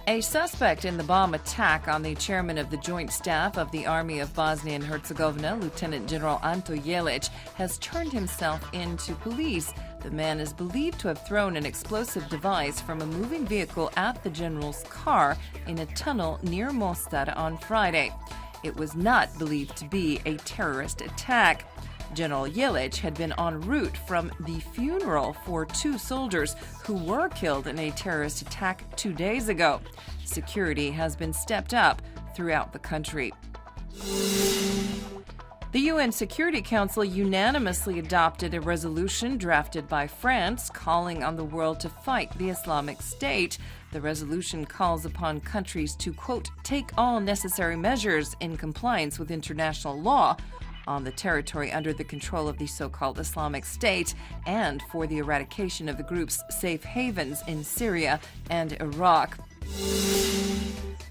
A suspect in the bomb attack on the chairman of the Joint Staff of the Army of Bosnia and Herzegovina, Lieutenant General Anto Jelic, has turned himself in to police. The man is believed to have thrown an explosive device from a moving vehicle at the general's car in a tunnel near Mostar on Friday. It was not believed to be a terrorist attack. General Jelic had been en route from the funeral for two soldiers who were killed in a terrorist attack 2 days ago. Security has been stepped up throughout the country. The UN Security Council unanimously adopted a resolution drafted by France calling on the world to fight the Islamic State. The resolution calls upon countries to, quote, take all necessary measures in compliance with international law on the territory under the control of the so-called Islamic State and for the eradication of the group's safe havens in Syria and Iraq.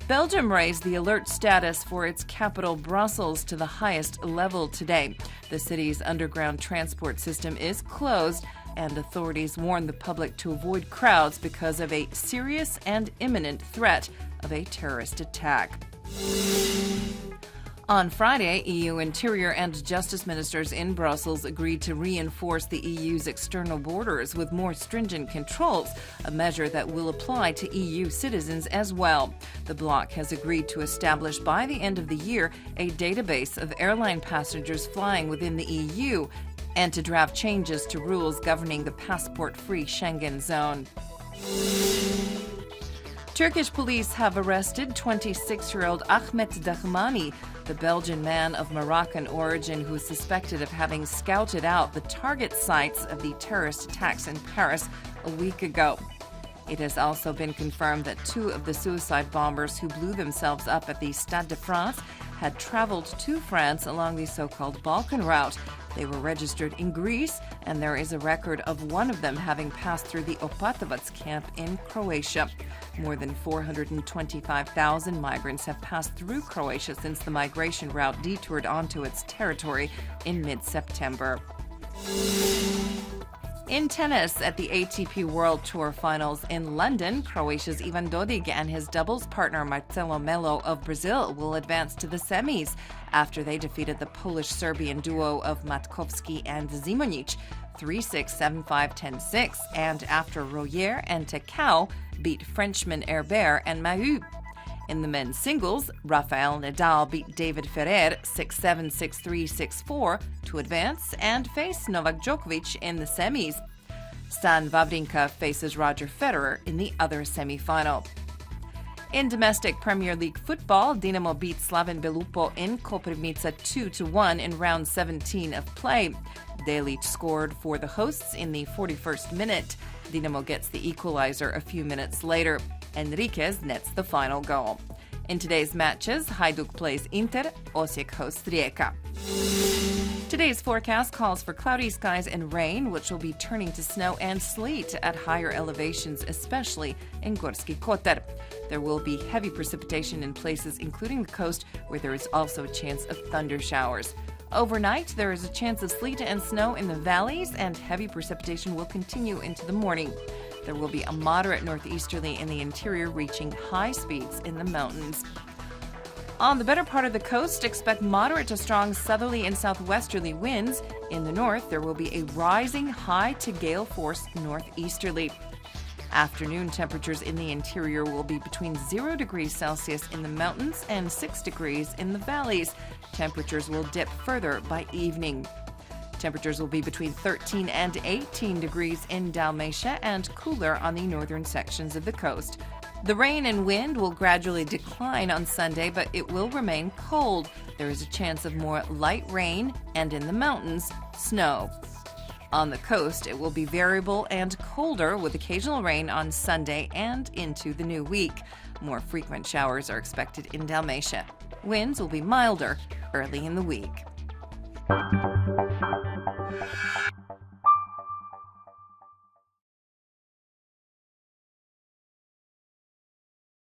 Belgium raised the alert status for its capital, Brussels, to the highest level today. The city's underground transport system is closed, and authorities warn the public to avoid crowds because of a serious and imminent threat of a terrorist attack. On Friday, EU Interior and Justice ministers in Brussels agreed to reinforce the EU's external borders with more stringent controls, a measure that will apply to EU citizens as well. The bloc has agreed to establish by the end of the year a database of airline passengers flying within the EU and to draft changes to rules governing the passport-free Schengen zone. Turkish police have arrested 26-year-old Ahmet Dahmani, the Belgian man of Moroccan origin who is suspected of having scouted out the target sites of the terrorist attacks in Paris a week ago. It has also been confirmed that two of the suicide bombers who blew themselves up at the Stade de France had traveled to France along the so-called Balkan route. They were registered in Greece, and there is a record of one of them having passed through the Opatovac camp in Croatia. More than 425,000 migrants have passed through Croatia since the migration route detoured onto its territory in mid-September. In tennis, at the ATP World Tour Finals in London, Croatia's Ivan Dodig and his doubles partner Marcelo Melo of Brazil will advance to the semis after they defeated the Polish-Serbian duo of Matkowski and Zimonjic 3-6, 7-5, 10-6, and after Royer and Tecau beat Frenchmen Herbert and Mahut. In the men's singles, Rafael Nadal beat David Ferrer 6-7, 6-3, 6-4 to advance and face Novak Djokovic in the semis. Stan Wawrinka faces Roger Federer in the other semifinal. In domestic Premier League football, Dinamo beat Slaven Belupo in Koprivnica 2-1 in round 17 of play. Delic scored for the hosts in the 41st minute. Dinamo gets the equalizer a few minutes later. Enriquez nets the final goal. In today's matches, Hajduk plays Inter, Osijek hosts Rijeka. Today's forecast calls for cloudy skies and rain, which will be turning to snow and sleet at higher elevations, especially in Gorski Kotar. There will be heavy precipitation in places including the coast, where there is also a chance of thunder showers. Overnight, there is a chance of sleet and snow in the valleys, and heavy precipitation will continue into the morning. There will be a moderate northeasterly in the interior, reaching high speeds in the mountains. On the better part of the coast, expect moderate to strong southerly and southwesterly winds. In the north, there will be a rising high to gale force northeasterly. Afternoon temperatures in the interior will be between 0 degrees Celsius in the mountains and 6 degrees in the valleys. Temperatures will dip further by evening. Temperatures will be between 13 and 18 degrees in Dalmatia and cooler on the northern sections of the coast. The rain and wind will gradually decline on Sunday, but it will remain cold. There is a chance of more light rain and, in the mountains, snow. On the coast, it will be variable and colder with occasional rain on Sunday and into the new week. More frequent showers are expected in Dalmatia. Winds will be milder early in the week.